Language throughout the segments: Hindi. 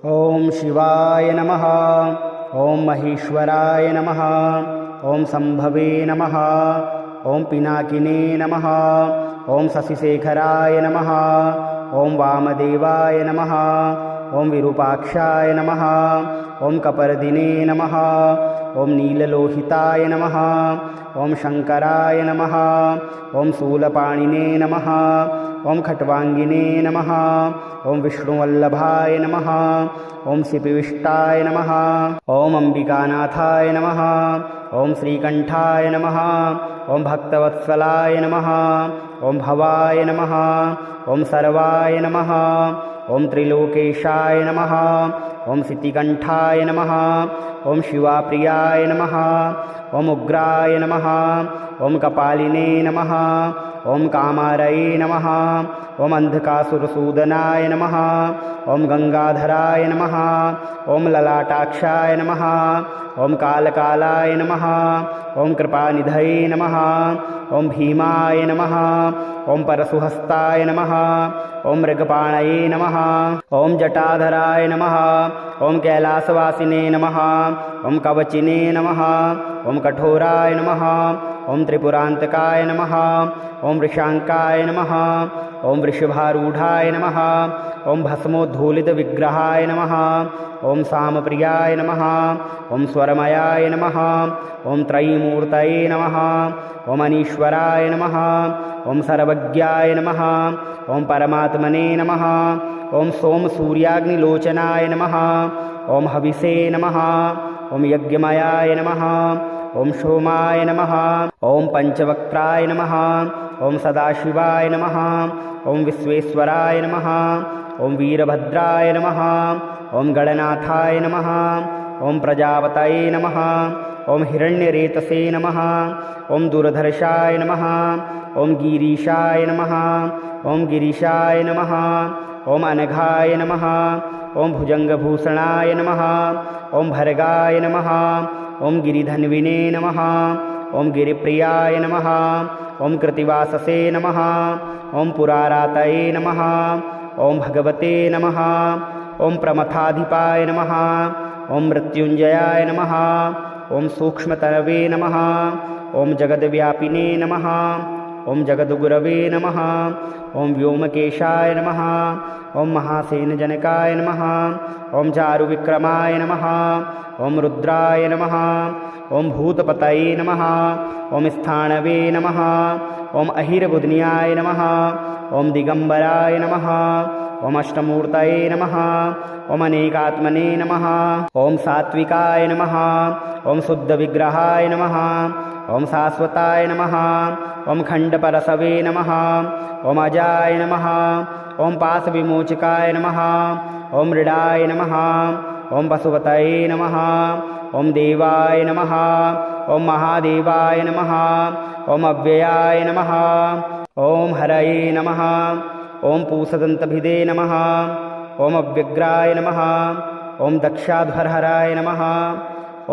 ओम शिवाय नमः। ओम महेश्वराय नमः। ओम संभवे नमः। ओम पिनाकिने नमः। ओम शशिशेखराय नमः। ओम वामदेवाय नमः। ओम विरूपाक्षाय नमः। ओम कपर्दिने नमः। ओम नीललोहिताय नमः। ओम शंकराय नमः। ओम शूलपाणिने नमः। ओम खट्वांगिने नमः। ओम विष्णुवल्लभाय नमः। ओम सिपिविष्टाय नमः। ओम अंबिकानाथाय नमः। ओम श्रीकंठाय नमः। ओम भक्तवत्सलाय नमः। ओम भवाय नमः। ओम सर्वाय नमः। ओम त्रिलोकेशाय नमः। ओम सितिकंठाय नमः। ओम शिवाप्रियाय नमः। ओम उग्राय नमः। ओम कपालिने नमः। ओम कामारये नमः। ओम अंधकासुरसूदनाय नमः। ओम गंगाधराय नमः। ओम ललाटाक्षाय नमः। ओम कालकालाय नमः। ओम कृपानिधये नमः। ओम भीमाय नमः। ओम परशुहस्ताय नमः। ओम मृगपाणये नमः। ओम जटाधराय नमः। ओम कैलासवासिने नमः। ओम कवचिने नमः। ओम कठोराय नमः। ओम त्रिपुरांतकाय नमः। ओम वृषांकाय नमः। ओम वृषभारूढ़ाय नमः। ओम भस्मोद्धूलित विग्रहाय नमः। ओम सामप्रियाय नमः। ओम स्वरमयाय नमः। ओम त्रयीमूर्तये नमः। ओम अनीश्वराय नमः। ओम सर्वज्ञाय नमः। ओम परमात्मने नमः। ओम सोम सूर्याग्निलोचनाय नमः। ओम हविषे नमः। ओम यज्ञमयाय नमः। ओम सोमाय नमः। ओम पंचवक्त्राय नमः। ओम सदाशिवाय नमः। ओम विश्वेश्वराय नमः। ओम वीरभद्राय नमः। ओम गणनाथाय नमः। ओम प्रजापतये नमः। ओम हिरण्यरेतसे नमः। ओम दूरधर्षाय नमः। ओम गिरीशाय नमः। ओम गिरीशाय नमः। ओम अनघाय नमः। ओम भुजंगभूषणाय नमः। ओम भर्गाय नमः। ओम गिरिधन्विने नमः। ओम गिरिप्रियाय नमः। ओम कृतिवाससे नमः। ओम पुरारातये नमः। ओम भगवते नमः। ओम प्रमथाधिपाय नमः। ओम मृत्युंजयाय नमः। ओम सूक्ष्मतरवे नमः। ओम जगद्व्यापिने नमः। ओम जगद्गुरवे नमः। ओम व्योमकेशाय नमः। ओम महासेनजनकाय नमः। ओम चारुविक्रमाय नमः। ओम रुद्राय नमः। ओम भूतपतये नमः। ओम स्थाणवे नमः। ओम अहिरबुध्नियाय नमः। ओम दिगंबराय नमः। ओम अष्टमूर्तये नमः। ओम अनेकात्मने नमः। ओम सात्विकाय नमः। ओम शुद्धविग्रहाय नमः। ओम शाश्वताय नमः। ओम खंडपरसवे नमः। ओम अजाय नमः। ओम पाशविमोचकाय नमः। ओम मृडाय नमः। ओम पशुपतये नमः। ओम देवाय नमः। ओम महादेवाय नमः। ओम अव्ययाय नमः। ओम हरये नमः। ओम पूषदन्तभिदे नमः। ओम अव्यग्राय नमः। ओम दक्षाध्वरहराय नमः।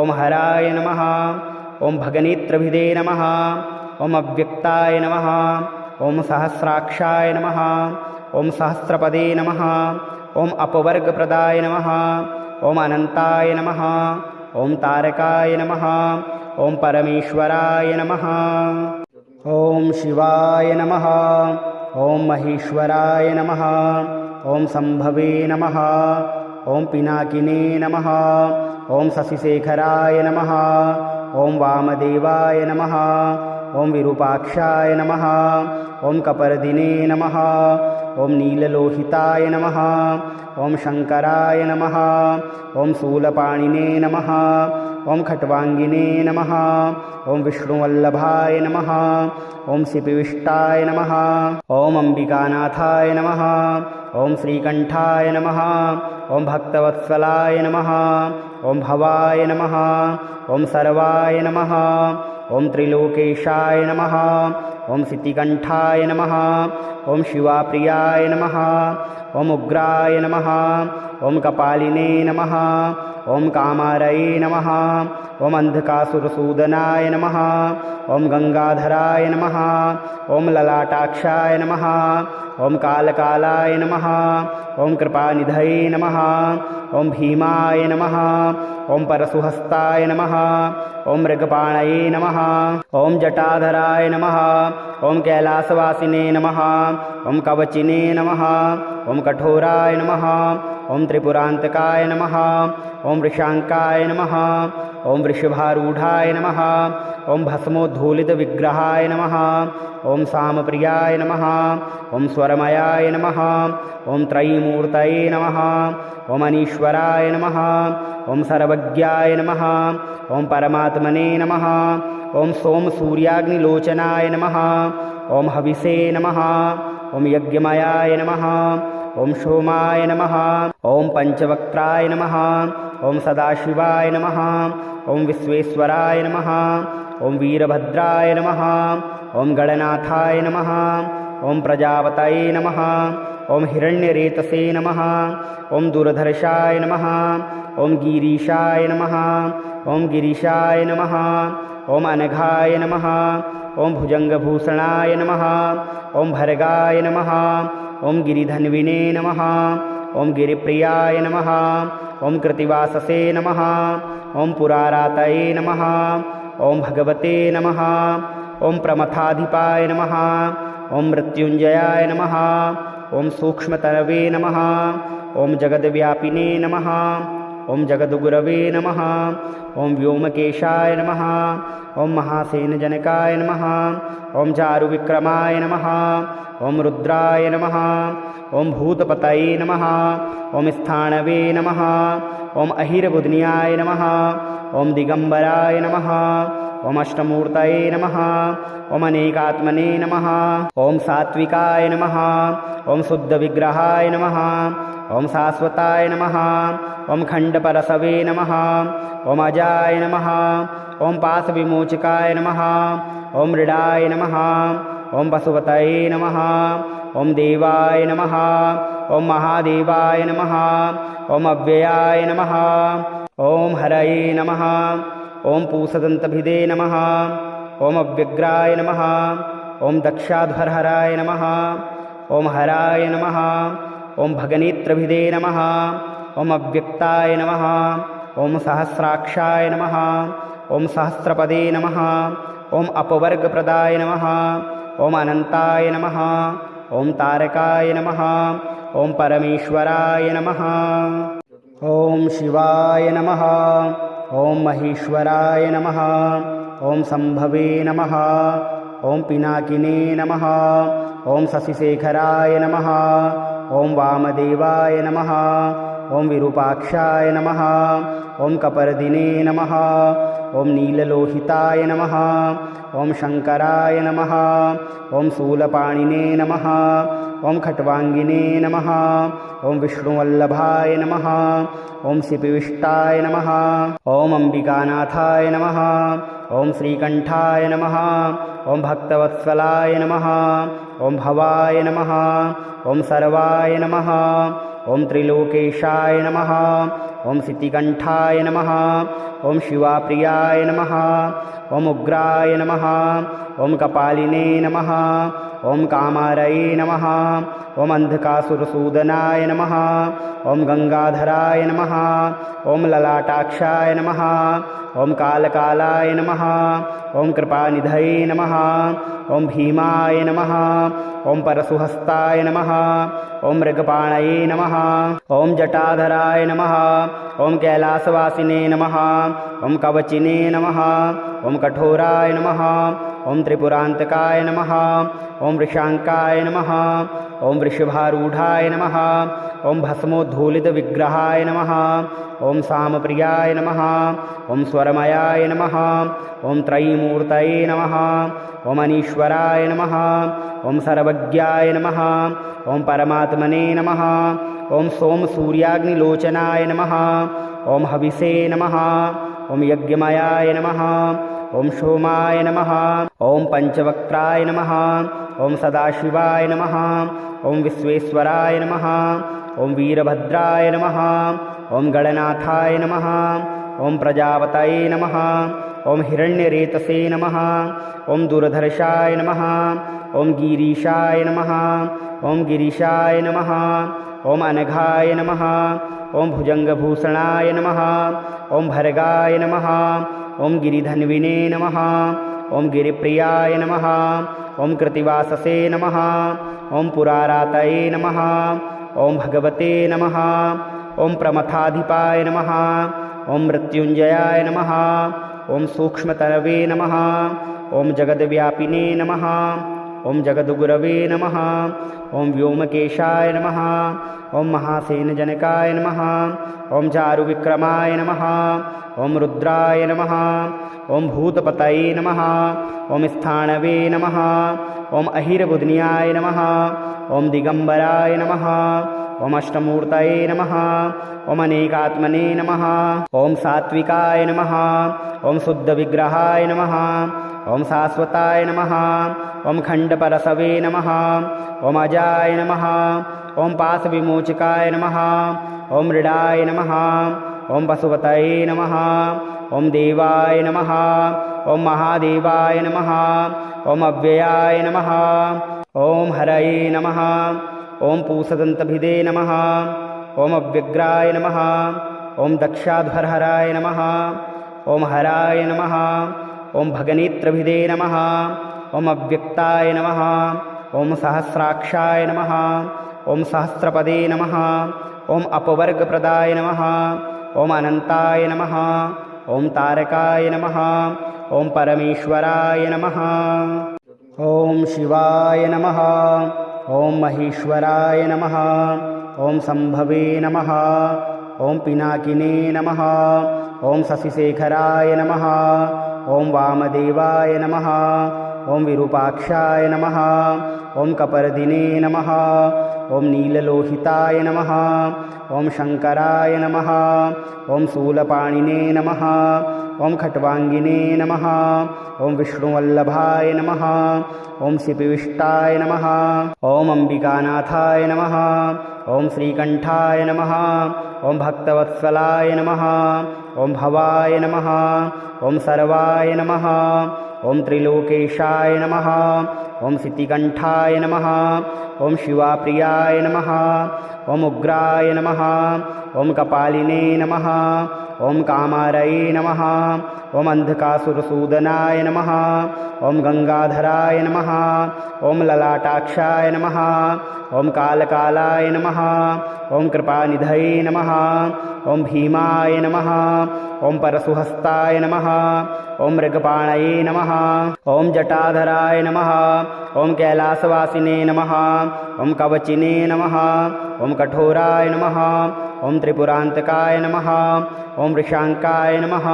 ओम हराय नमः। ओम भगनेत्रभिदे नमः। ओम अव्यक्ताय नमः। ओम सहस्राक्षाय नमः। ओम सहस्रपदे नमः। ओम अपवर्गप्रदाय नमः। ओम अनंताय नमः। ओम तारकाय नमः। ओम परमेश्वराय नमः। ओम शिवाय नमः। ओम महेश्वराय नमः। ओम संभवे नमः। ओम पिनाकिने नमः। ओम शशिशेखराय नमः। ओम वामदेवाय नमः। ओम विरूपाक्षाय नमः। ओम कपर्दिने नमः। ओम नीललोहिताय नमः। ओम शंकराय नमः। ओम शूलपाणिने नमः। ओम खट्वांगिने नमः। ओम विष्णुवल्लभाय नमः। ओम सिपिविष्टाय नमः। ओम अंबिकानाथाय नमः। ओम श्रीकंठाय नमः। ओम भक्तवत्सलाय नमः। ओम भवाय नमः। ओम सर्वाय नमः। ओम त्रिलोकेशाय नमः। ओम सितिकंठाय नमः। ओम शिवाप्रियाय नमः। ओम उग्राय नमः। ओम कपालिने नमः। ओम कामारये नमः। ओम अंधकासुरसूदनाय नमः। ओम गंगाधराय नमः। ओम ललाटाक्षाय नमः। ओम कालकालाय नमः। ओम कृपानिधये नमः। ॐ भीमाय नमः ॐ परशुहस्ताय नमः ॐ मृगपाणये नमः ॐ जटाधराय नमः ॐ कैलासवासिने नमः ॐ कवचिने नमः ॐ कठोराय नमः ॐ त्रिपुरान्तकाय नमः ॐ वृषाङ्काय नमः ॐ वृषभारूढाय नमः ॐ भस्मोद्धूलितविग्रहाय नमः ॐ सामप्रियाय नमः ॐ स्वरमयाय नमः ॐ त्रयीमूर्तये नमः ॐ अनीश्वराय नमः ॐ सर्वज्ञाय नमः ॐ परमात्मने नमः ॐ सोमसूर्याग्निलोचनाय नमः ॐ हविषे नमः ॐ यज्ञमयाय नमः ॐ सोमाय नमः ॐ पञ्चवक्त्राय नमः ॐ सदाशिवाय नमः ॐ विश्वेश्वराय नमः ॐ वीरभद्राय नमः ॐ गणनाथाय नमः ॐ प्रजापतये नमः ॐ हिरण्यरेतसे नमः ॐ दूरधर्षाय नमः ॐ गिरीशाय नमः ॐ गिरीशाय नमः ॐ अनघाय नमः ॐ भुजङ्गभूषणाय नमः ॐ भर्गाय नमः ॐ गिरिधन्विने नमः ॐ गिरिप्रियाय नमः ॐ कृतिवाससे नमः ॐ पुरारातये नमः ॐ भगवते नमः ॐ प्रमथाधिपाय नमः ॐ मृत्युञ्जयाय नमः ॐ सूक्ष्मतरवे नमः ॐ जगद्व्यापिने नमः ॐ जगद्गुरवे नमः ॐ व्योमकेशाय नमः ॐ महासेनजनकाय नमः ॐ चारुविक्रमाय नमः ॐ रुद्राय नमः ॐ भूतपतये नमः ॐ स्थाणवे नमः ॐ अहिरबुध्न्याय नमः ॐ दिगम्बराय नमः ॐ अष्टमूर्तये नमः ॐ अनेकात्मने नमः ॐ सात्विकाय नमः ॐ शुद्धविग्रहाय नमः ॐ शाश्वताय नमः ॐ खण्डपरशवे नमः ॐ अजाय नमः ॐ पाशविमोचकाय नमः ॐ मृडाय नमः ॐ पशुपतये नमः ॐ देवाय नमः ॐ महादेवाय नमः ॐ अव्ययाय नमः ॐ हरये नमः ॐ पूषदन्तभिदे नमः ॐ अव्यग्राय नमः ॐ दक्षाध्वरहराय नमः ॐ हराय नमः ॐ भगनेत्रभिदे नमः ॐ अव्यक्ताय नमः ॐ सहस्राक्षाय नमः ॐ सहस्रपदे नमः ॐ अपवर्गप्रदाय नमः ॐ अनन्ताय नमः ॐ तारकाय नमः ॐ परमेश्वराय नमः ॐ शिवाय नमः ॐ महेश्वराय नमः ॐ सम्भवे नमः ॐ पिनाकिने नमः ॐ शशिशेखराय नमः ॐ वामदेवाय नमः ॐ विरूपाक्षाय नमः ॐ कपर्दिने नमः ॐ नीललोहिताय नमः ॐ शङ्कराय नमः ॐ शूलपाणिने नमः ॐ खट्वाङ्गिने नमः ॐ विष्णुवल्लभाय नमः ॐ शिपिविष्टाय नमः ॐ अम्बिकानाथाय नमः ॐ श्रीकण्ठाय नमः ॐ भक्तवत्सलाय नमः ॐ भवाय नमः ॐ सर्वाय नमः ॐ त्रिलोकेशाय नमः ॐ सिद्धिकण्ठाय नमः ॐ शिवाप्रियाय नमः ॐ उग्राय नमः ॐ कपालिने नमः ॐ कामारये नमः ॐ अन्धकासुरसूदनाय नमः ॐ गङ्गाधराय नमः ॐ ललाटाक्षाय नमः ॐ कालकालाय नमः ॐ कृपानिधये नमः ॐ भीमाय नमः ॐ परशुहस्ताय नमः ॐ मृगपाणये नमः ॐ जटाधराय नमः ॐ कैलासवासिने नमः ॐ कवचिने नमः ॐ कठोराय नमः ॐ त्रिपुरान्तकाय नमः ॐ वृषाङ्काय नमः ॐ वृषभारूढाय नमः ॐ भस्मोद्धूलितविग्रहाय नमः ॐ सामप्रियाय नमः ॐ स्वरमयाय नमः ॐ त्रयीमूर्तये नमः ॐ अनीश्वराय नमः ॐ सर्वज्ञाय नमः ॐ परमात्मने नमः ॐ सोमसूर्याग्निलोचनाय नमः ॐ हविषे नमः ॐ यज्ञमयाय नमः ॐ सोमाय नमः ॐ पञ्चवक्त्राय नमः ॐ सदाशिवाय नमः ॐ विश्वेश्वराय नमः ॐ वीरभद्राय नमः ॐ गणनाथाय नमः ॐ प्रजापतये नमः ॐ हिरण्यरेतसे नमः ॐ दूरधर्षाय नमः ॐ गिरीशाय नमः ॐ गिरीशाय नमः ॐ अनघाय नमः ॐ भुजङ्गभूषणाय नमः ॐ भर्गाय नमः ॐ गिरिधन्विने नमः ॐ गिरिप्रियाय नमः ॐ कृतिवाससे नमः ॐ पुरारातये नमः ॐ भगवते नमः ॐ प्रमथाधिपाय नमः ॐ मृत्युञ्जयाय नमः ॐ सूक्ष्मतरवे नमः ॐ जगद्व्यापिने नमः ॐ जगद्गुरवे नमः ॐ व्योमकेशाय नमः ॐ महासेनजनकाय नमः ॐ चारुविक्रमाय नमः ॐ रुद्राय नमः ॐ भूतपतये नमः ॐ स्थाणवे नमः ॐ अहिरबुध्न्याय नमः ॐ दिगम्बराय नमः ॐ अष्टमूर्तये नमः ॐ अनेकात्मने नमः ॐ सात्विकाय नमः ॐ शुद्धविग्रहाय नमः ॐ शाश्वताय नमः ॐ खण्डपरसवे नमः ॐ अजाय नमः ॐ पाशविमोचकाय नमः ॐ मृडाय नमः ॐ पशुपतये नमः ॐ देवाय नमः ॐ महादेवाय नमः ॐ अव्ययाय नमः ॐ हरये नमः ॐ पूषदन्तभिदे नमः ॐ अव्यग्राय नमः ॐ दक्षाध्वरहराय नमः ॐ हराय नमः ॐ भगनेत्रभिदे नमः ॐ अव्यक्ताय नमः ॐ सहस्राक्षाय नमः ॐ सहस्रपदे नमः ॐ अपवर्गप्रदाय नमः ॐ अनन्ताय नमः ॐ तारकाय नमः ॐ परमेश्वराय नमः ॐ शिवाय नमः ॐ महेश्वराय नमः ॐ सम्भवे नमः ॐ पिनाकिने नमः ॐ शशिशेखराय नमः ॐ वामदेवाय नमः ॐ विरूपाक्षाय नमः ॐ कपर्दिने नमः ॐ नीललोहिताय नमः ॐ शङ्कराय नमः ॐ शूलपाणिने नमः ॐ खट्वाङ्गिने नमः ॐ विष्णुवल्लभाय नमः ॐ शिपिविष्टाय नमः ॐ अम्बिकानाथाय नमः ॐ श्रीकण्ठाय नमः ॐ भक्तवत्सलाय नमः ॐ भवाय नमः ॐ सर्वाय नमः ॐ त्रिलोकेशाय नमः ॐ सिद्धिकण्ठाय नमः ॐ शिवाप्रियाय नमः ॐ उग्राय नमः ॐ कपालिने नमः ॐ कामारये नमः ॐ अन्धकासुरसूदनाय नमः ॐ गङ्गाधराय नमः ॐ ललाटाक्षाय नमः ॐ कालकालाय नमः ॐ कृपानिधये नमः ॐ भीमाय नमः ॐ परशुहस्ताय नमः ॐ मृगपाणये नमः ॐ जटाधराय नमः ॐ कैलासवासिने नमः ॐ कवचिने नमः ॐ कठोराय नमः ॐ त्रिपुरान्तकाय नमः ॐ वृषाङ्काय नमः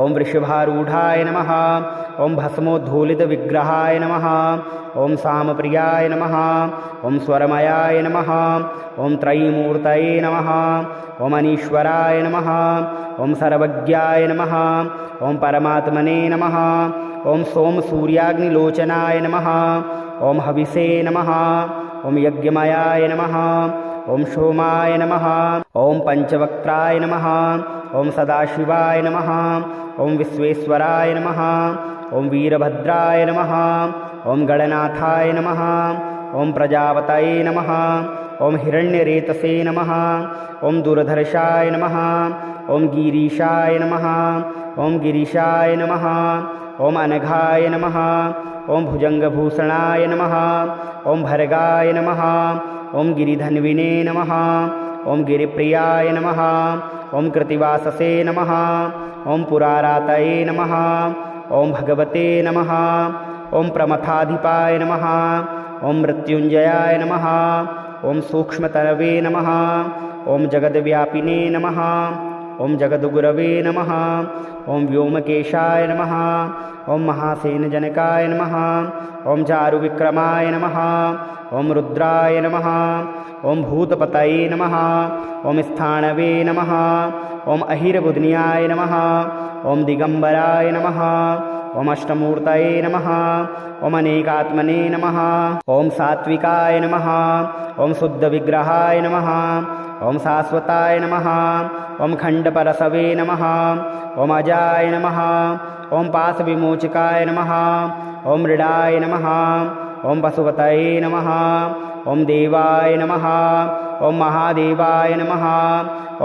ॐ वृषभारूढाय नमः ॐ भस्मोद्धूलितविग्रहाय नमः ॐ सामप्रियाय नमः ॐ स्वरमयाय नमः ॐ त्रयीमूर्तये नमः ॐ अनीश्वराय नमः ॐ सर्वज्ञाय नमः ॐ परमात्मने नमः ॐ सोमसूर्याग्निलोचनाय नमः ॐ हविषे नमः ॐ यज्ञमयाय नमः ॐ सोमाय नमः ॐ पञ्चवक्त्राय नमः ॐ सदाशिवाय नमः ॐ विश्वेश्वराय नमः ॐ वीरभद्राय नमः ॐ गणनाथाय नमः ॐ प्रजापतये नमः ॐ हिरण्यरेतसे नमः ॐ दूरधर्षाय नमः ॐ गिरीशाय नमः ॐ गिरीशाय नमः ॐ अनघाय नमः ॐ भुजङ्गभूषणाय नमः ॐ भर्गाय नमः ॐ गिरिधन्विने नमः ॐ गिरिप्रियाय नमः ॐ कृतिवाससे नमः ॐ पुरारातये नमः ॐ भगवते नमः ॐ प्रमथाधिपाय नमः ॐ मृत्युञ्जयाय नमः ॐ सूक्ष्मतरवे नमः ॐ जगद्व्यापिने नमः ॐ जगद्गुरवे नमः ॐ व्योमकेशाय नमः ॐ महासेनजनकाय नमः ॐ चारुविक्रमाय नमः ॐ रुद्राय नमः ॐ भूतपतये नमः ॐ स्थाणवे नमः ॐ अहिरबुध्न्याय नमः ॐ दिगम्बराय नमः ॐ अष्टमूर्तये नमः ॐ अनेकात्मने नमः ॐ सात्विकाय नमः ॐ शुद्धविग्रहाय नमः ॐ शाश्वताय नमः ॐ खण्डपरसवे नमः ॐ अजाय नमः ॐ पाशविमोचकाय नमः ॐ मृडाय नमः ॐ पशुपतये नमः ॐ देवाय नमः ॐ महादेवाय नमः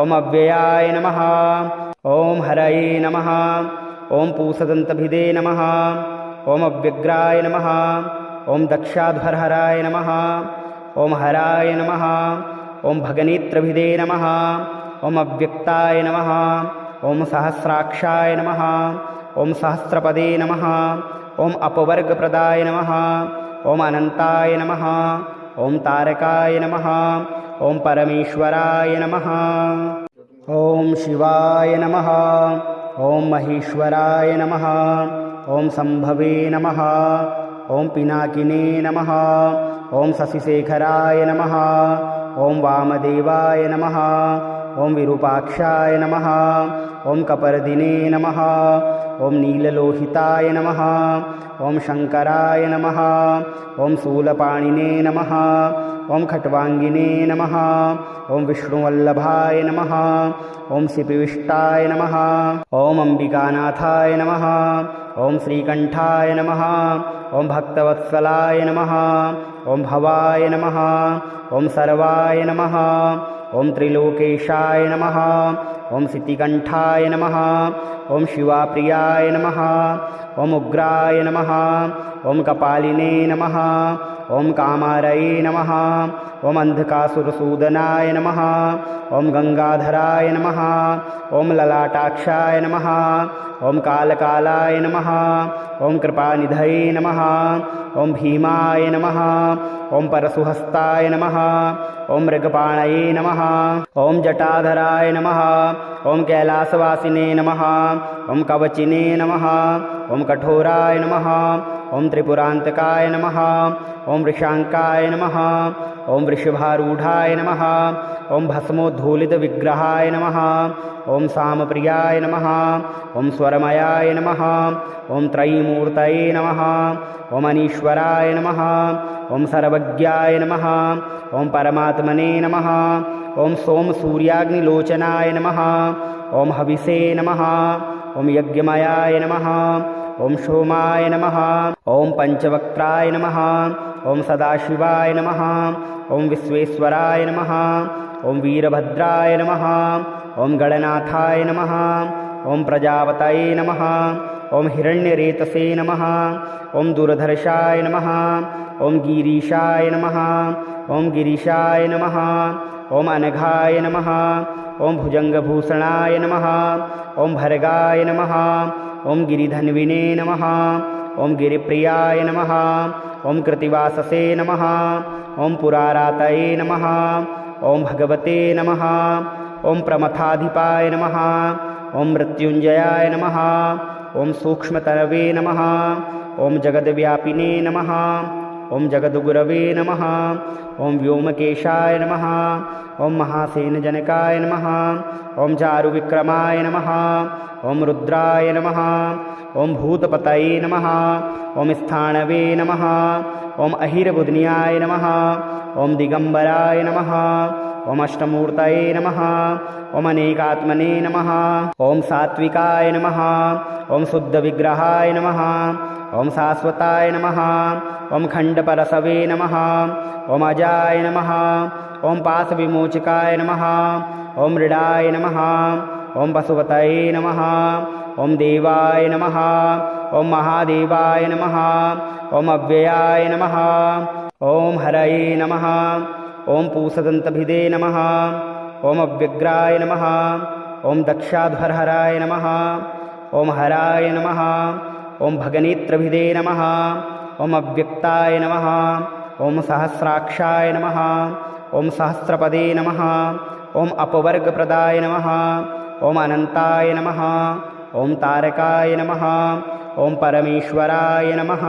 ॐ अव्ययाय नमः ॐ हरये नमः ॐ पूसदन्तभिदे नमः ॐ अव्यग्राय नमः ॐ दक्षाध्वरहराय नमः ॐ हराय नमः ॐ भगनेत्रभिदे नमः ॐ अव्यक्ताय नमः ॐ सहस्राक्षाय नमः ॐ सहस्रपदे नमः ॐ अपवर्गप्रदाय नमः ॐ अनन्ताय नमः ॐ तारकाय नमः ॐ परमेश्वराय नमः ॐ शिवाय नमः ॐ महेश्वराय नमः ॐ सम्भवे नमः ॐ पिनाकिने नमः ॐ शशिशेखराय नमः ॐ वामदेवाय नमः ॐ विरूपाक्षाय नमः ॐ कपर्दिने नमः ॐ नीललोहिताय नमः ॐ शङ्कराय नमः ॐ शूलपाणिने नमः ॐ खट्वाङ्गिने नमः ॐ विष्णुवल्लभाय नमः ॐ शिपिविष्टाय नमः ॐ अम्बिकानाथाय नमः ॐ श्रीकण्ठाय नमः ॐ भक्तवत्सलाय नमः ॐ भवाय नमः ॐ सर्वाय नमः ॐ त्रिलोकेशाय नमः ॐ सिद्धिकण्ठाय नमः ॐ शिवाप्रियाय नमः ॐ उग्राय नमः ॐ कपालिने नमः ॐ कामारये नमः ॐ अन्धकासुरसूदनाय नमः ॐ गङ्गाधराय नमः ॐ ललाटाक्षाय नमः ॐ कालकालाय नमः ॐ कृपानिधये नमः ॐ भीमाय नमः ॐ परशुहस्ताय नमः ॐ मृगपाणये नमः ॐ जटाधराय नमः ॐ कैलासवासिने नमः ॐ कवचिने नमः ॐ कठोराय नमः ॐ त्रिपुरान्तकाय नमः ॐ वृषाङ्काय नमः ॐ वृषभारूढाय नमः ॐ भस्मोद्धूलितविग्रहाय नमः ॐ सामप्रियाय नमः ॐ स्वरमयाय नमः ॐ त्रयीमूर्तये नमः ॐ अनीश्वराय नमः ॐ सर्वज्ञाय नमः ॐ परमात्मने नमः ॐ सोमसूर्याग्निलोचनाय नमः ॐ हविषे नमः ॐ यज्ञमयाय नमः ॐ सोमाय नमः ॐ पञ्चवक्त्राय नमः ॐ सदाशिवाय नमः ॐ विश्वेश्वराय नमः ॐ वीरभद्राय नमः ॐ गणनाथाय नमः ॐ प्रजापतये नमः ॐ हिरण्यरेतसे नमः ॐ दूरधर्षाय नमः ॐ गिरीशाय नमः ॐ गिरीशाय नमः ॐ अनघाय नमः ॐ भुजङ्गभूषणाय नमः ॐ भर्गाय नमः ॐ गिरिधन्विने नमः ॐ गिरिप्रियाय नमः ॐ कृतिवाससे नमः ॐ पुरारातये नमः ॐ भगवते नमः ॐ प्रमथाधिपाय नमः ॐ मृत्युञ्जयाय नमः ॐ सूक्ष्मतरवे नमः ॐ जगद्व्यापिने नमः ॐ जगद्गुरवे नमः ॐ व्योमकेशाय नमः ॐ महासेनजनकाय नमः ॐ चारुविक्रमाय नमः ॐ रुद्राय नमः ॐ भूतपतये नमः ॐ स्थाणवे नमः ॐ अहिरबुध्न्याय नमः ॐ दिगम्बराय नमः ॐ अष्टमूर्तये नमः ॐ अनेकात्मने नमः ॐ सात्विकाय नमः ॐ शुद्धविग्रहाय नमः ॐ शाश्वताय नमः ॐ खण्डपरशवे नमः ॐ अजाय नमः ॐ पाशविमोचकाय नमः ॐ मृडाय नमः ॐ पशुपतये नमः ॐ देवाय नमः ॐ महादेवाय नमः ॐ अव्ययाय नमः ॐ हरये नमः ॐ पूसदन्तभिदे नमः ॐ अव्यग्राय नमः ॐ दक्षाध्वरहराय नमः ॐ हराय नमः ॐ भगनेत्रभिदे नमः ॐ अव्यक्ताय नमः ॐ सहस्राक्षाय नमः ॐ सहस्रपदे नमः ॐ अपवर्गप्रदाय नमः ॐ अनन्ताय नमः ॐ तारकाय नमः ॐ परमेश्वराय नमः।